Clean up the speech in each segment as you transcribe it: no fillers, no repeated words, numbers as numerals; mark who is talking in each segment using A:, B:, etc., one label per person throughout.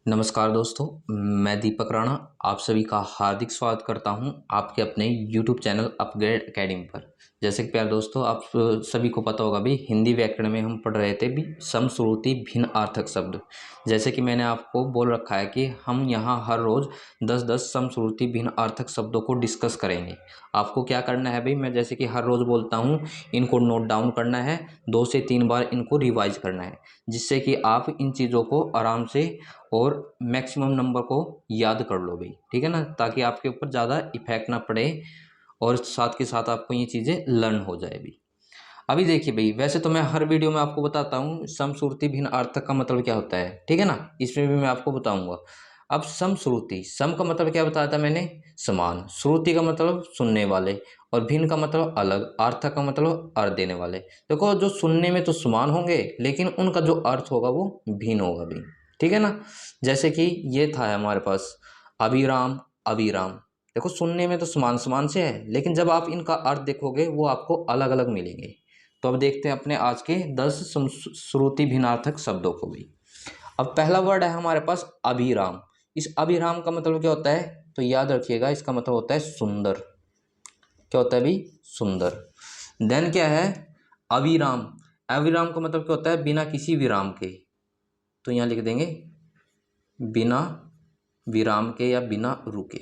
A: नमस्कार दोस्तों, मैं दीपक राणा आप सभी का हार्दिक स्वागत करता हूं आपके अपने YouTube चैनल अपग्रेड एकेडमी पर। जैसे कि प्यारे दोस्तों, आप सभी को पता होगा भी हिंदी व्याकरण में हम पढ़ रहे थे भी सम श्रुति भिन्न अर्थक शब्द। जैसे कि मैंने आपको बोल रखा है कि हम यहां हर रोज़ 10-10 सम श्रुति भिन्न अर्थक शब्दों को डिस्कस करेंगे। आपको क्या करना है भाई, मैं जैसे कि हर रोज़ बोलता हूँ, इनको नोट डाउन करना है, 2 से 3 बार इनको रिवाइज करना है, जिससे कि आप इन चीज़ों को आराम से और मैक्सिमम नंबर को याद कर लो भाई। ठीक है ना, ताकि आपके ऊपर ज़्यादा इफेक्ट ना पड़े और साथ के साथ आपको ये चीज़ें लर्न हो जाए भाई। अभी देखिए भाई, वैसे तो मैं हर वीडियो में आपको बताता हूँ समश्रुति भिन्न अर्थक का मतलब क्या होता है, ठीक है ना, इसमें भी मैं आपको बताऊंगा। अब समश्रुति, सम का मतलब क्या बताया था मैंने, समान, श्रुति का मतलब सुनने वाले, और भिन्न का मतलब अलग, अर्थक का मतलब अर्थ देने वाले। देखो, जो सुनने में तो समान होंगे लेकिन उनका जो अर्थ होगा वो भिन्न होगा भाई। ठीक है ना, जैसे कि ये था हमारे पास अभिराम, अभिराम। देखो, सुनने में तो समान समान से है, लेकिन जब आप इनका अर्थ देखोगे वो आपको अलग अलग मिलेंगे। तो अब देखते हैं अपने आज के 10 श्रुति भिन्नार्थक शब्दों को भी। अब पहला वर्ड है हमारे पास अभिराम। इस अभिराम का मतलब क्या होता है, तो याद रखिएगा, इसका मतलब होता है सुंदर। क्या होता है भाई, सुंदर। देन क्या है, अविराम। अविराम का मतलब क्या होता है, बिना किसी विराम के। तो यहाँ लिख देंगे बिना विराम के या बिना रुके,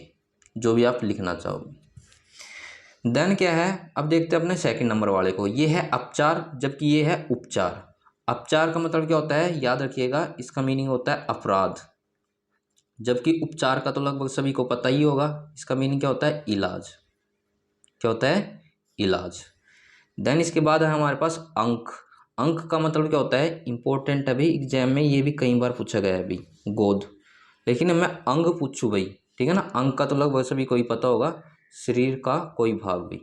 A: जो भी आप लिखना चाहोगे। देन क्या है, अब देखते हैं अपने सेकंड नंबर वाले को। ये है अपचार, जबकि ये है उपचार। अपचार का मतलब क्या होता है, याद रखिएगा, इसका मीनिंग होता है अपराध। जबकि उपचार का तो लगभग सभी को पता ही होगा, इसका मीनिंग क्या होता है, इलाज। क्या होता है, इलाज। देन इसके बाद है हमारे पास अंक। अंक का मतलब क्या होता है, इंपॉर्टेंट। अभी एग्जाम में ये भी कई बार पूछा गया है अभी, गोद। लेकिन मैं अंग पूछूं भाई, ठीक है ना, अंग का तो लगभग सभी को ही पता होगा, शरीर का कोई भाग भी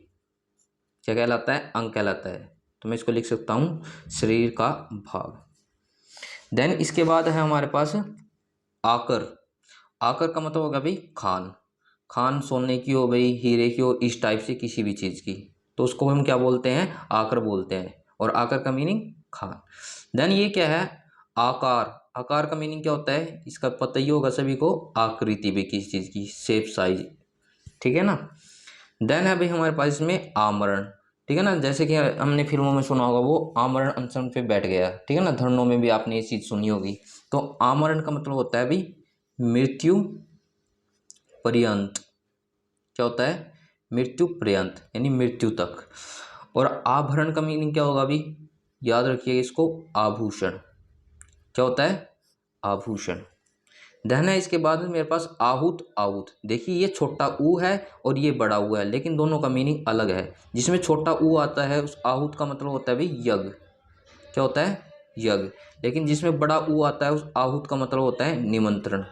A: क्या कहलाता है, अंग कहलाता है। तो मैं इसको लिख सकता हूँ शरीर का भाग। देन इसके बाद है हमारे पास आकर। आकर का मतलब होगा भाई खान। खान सोने की हो भाई, हीरे की हो, इस टाइप से किसी भी चीज़ की, तो उसको हम क्या बोलते हैं, आकर बोलते हैं। और आकर का मीनिंग खान। देन ये क्या है, आकार। आकार का मीनिंग क्या होता है, इसका पता ही होगा सभी को, आकृति भी किसी चीज़ की, शेप, साइज। ठीक है ना। देन है भाई हमारे पास इसमें आमरण। ठीक है ना, जैसे कि हमने फिल्मों में सुना होगा, वो आमरण अनशन पे बैठ गया। ठीक है ना, धरनों में भी आपने ये चीज़ सुनी होगी। तो आमरण का मतलब होता है भाई मृत्यु पर्यंत। क्या होता है, मृत्यु पर्यंत, यानी मृत्यु तक। और आभरण का मीनिंग क्या होगा अभी, याद रखिए इसको, आभूषण। क्या होता है, आभूषण। देन है इसके बाद में मेरे पास आहूत। आहूत, देखिए ये छोटा ऊ है और ये बड़ा ऊ है, लेकिन दोनों का मीनिंग अलग है। जिसमें छोटा ऊ आता है उस आहूत का मतलब होता है भाई यज्ञ। क्या होता है, यज्ञ। लेकिन जिसमें बड़ा ऊ आता है उस आहूत का मतलब होता है निमंत्रण।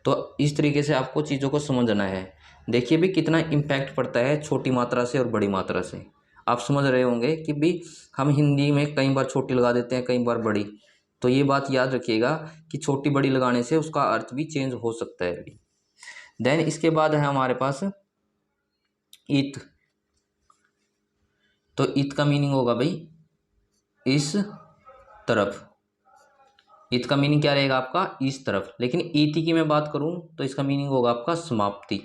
A: तो इस तरीके से आपको चीज़ों को समझना है। देखिए भी कितना इम्पैक्ट पड़ता है छोटी मात्रा से और बड़ी मात्रा से। आप समझ रहे होंगे कि भी हम हिंदी में कई बार छोटी लगा देते हैं, कई बार बड़ी। तो ये बात याद रखिएगा कि छोटी बड़ी लगाने से उसका अर्थ भी चेंज हो सकता है अभी। देन इसके बाद है हमारे पास इत। तो इत का मीनिंग होगा भाई इस तरफ। इत का मीनिंग क्या रहेगा आपका, इस तरफ। लेकिन इति की मैं बात करूं तो इसका मीनिंग होगा आपका समाप्ति।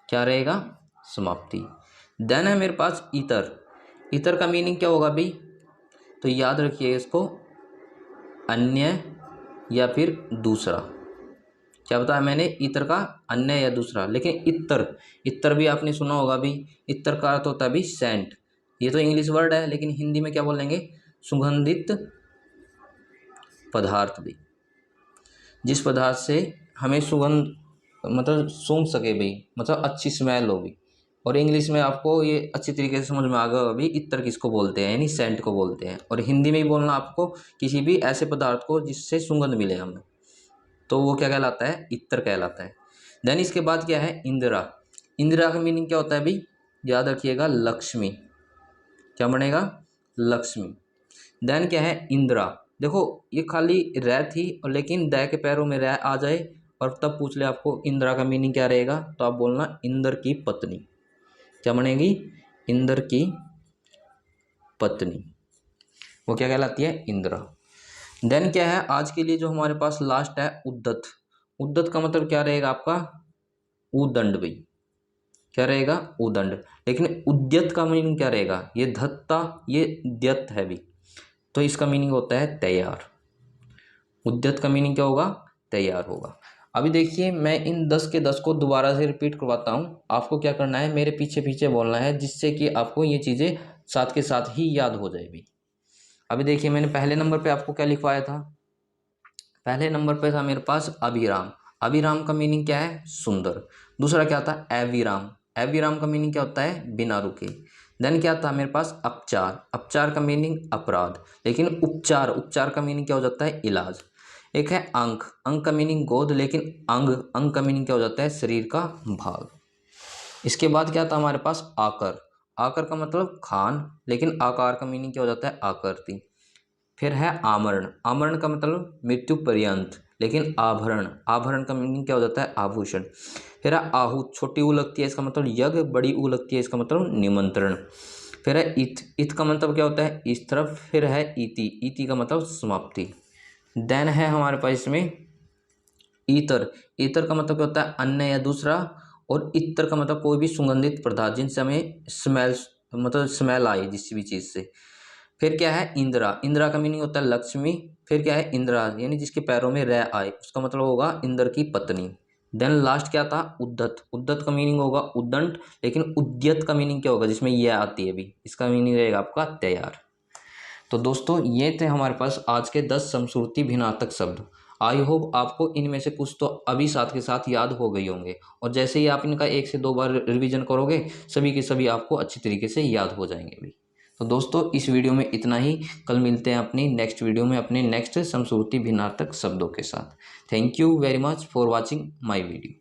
A: क्या रहेगा, समाप्ति। देन है मेरे पास इतर। इतर का मीनिंग क्या होगा भाई, तो याद रखिए इसको, अन्य या फिर दूसरा। क्या बताया मैंने, इतर का अन्य या दूसरा। लेकिन इतर, इतर भी आपने सुना होगा भी, इतर का अर्थ होता है भी सेंट। ये तो इंग्लिश वर्ड है, लेकिन हिंदी में क्या बोलेंगे, सुगंधित पदार्थ भी। जिस पदार्थ से हमें सुगंध, मतलब सूंघ सके भाई, मतलब अच्छी स्मेल हो भी। और इंग्लिश में आपको ये अच्छी तरीके से समझ में आ गया अभी, इत्र किसको बोलते हैं, यानी सेंट को बोलते हैं। और हिंदी में ही बोलना आपको किसी भी ऐसे पदार्थ को जिससे सुगंध मिले हमें, तो वो क्या कहलाता है, इत्र कहलाता है। देन इसके बाद क्या है, इंदिरा। इंदिरा का मीनिंग क्या होता है भाई, याद रखिएगा, लक्ष्मी। क्या बनेगा, लक्ष्मी। देन क्या है, इंदिरा। देखो ये खाली रह थी, और लेकिन द के पैरों में रह आ जाए और तब पूछ ले आपको इंदिरा का मीनिंग क्या रहेगा, तो आप बोलना इंद्र की पत्नी। क्या बनेगी, इंद्र की पत्नी। वो क्या कहलाती है, इंदिरा। देन क्या है आज के लिए जो हमारे पास लास्ट है उद्दत। उद्दत का मतलब क्या रहेगा आपका, उदंड भाई, क्या रहेगा उदंड। लेकिन उद्यत का मीनिंग क्या रहेगा, ये धत्ता ये द्यत है भी, तो इसका मीनिंग होता है तैयार। उद्यत का मीनिंग क्या होगा, तैयार होगा। अभी देखिए मैं इन 10 के 10 को दोबारा से रिपीट करवाता हूँ, आपको क्या करना है मेरे पीछे पीछे बोलना है, जिससे कि आपको ये चीज़ें साथ के साथ ही याद हो जाए भी। अभी देखिए मैंने पहले नंबर पे आपको क्या लिखवाया था, पहले नंबर पे था मेरे पास अभिराम। अभिराम का मीनिंग क्या है, सुंदर। दूसरा क्या था एविराम। एविराम का मीनिंग क्या होता है, बिना रुके। देन क्या था मेरे पास अपचार। अपचार का मीनिंग अपराध, लेकिन उपचार, उपचार का मीनिंग क्या हो जाता है, इलाज। एक है अंक। अंक का मीनिंग गोद, लेकिन अंग, अंग का मीनिंग क्या हो जाता है, शरीर का भाग। इसके बाद क्या था हमारे पास आकर। आकर का मतलब खान, लेकिन आकार का मीनिंग क्या हो जाता है, आकृति। फिर है आमरण। आमरण का मतलब मृत्यु पर्यंत, लेकिन आभरण, आभरण का मीनिंग क्या हो जाता है, आभूषण। फिर है आहूत, छोटी ऊ लगती है इसका मतलब यज्ञ, बड़ी ऊ लगती है इसका मतलब निमंत्रण। फिर है इत। इत का मतलब क्या होता है, इस तरफ। फिर है इति। इति का मतलब समाप्ति। देन है हमारे पास इसमें ईतर। ईतर का मतलब क्या होता है, अन्य या दूसरा। और इत्र का मतलब कोई भी सुगंधित पदार्थ जिनसे हमें स्मेल, मतलब स्मेल आए जिस भी चीज़ से। फिर क्या है इंदिरा। इंदिरा का मीनिंग होता है लक्ष्मी। फिर क्या है इंदिरा, यानी जिसके पैरों में रह आए, उसका मतलब होगा इंद्र की पत्नी। देन लास्ट क्या था उद्धत। उद्धत का मीनिंग होगा उद्दंड, लेकिन उद्यत का मीनिंग क्या होगा, जिसमें यह आती है भी, इसका मीनिंग रहेगा आपका तैयार। तो दोस्तों ये थे हमारे पास आज के 10 समश्रुति भिन्नार्थक शब्द। आई होप आपको इनमें से कुछ तो अभी साथ के साथ याद हो गई होंगे, और जैसे ही आप इनका 1 से 2 बार रिवीजन करोगे, सभी के सभी आपको अच्छी तरीके से याद हो जाएंगे भी। तो दोस्तों इस वीडियो में इतना ही। कल मिलते हैं अपनी नेक्स्ट वीडियो में अपने नेक्स्ट समश्रुति भिन्नार्थक शब्दों के साथ। Thank you very much for watching my video.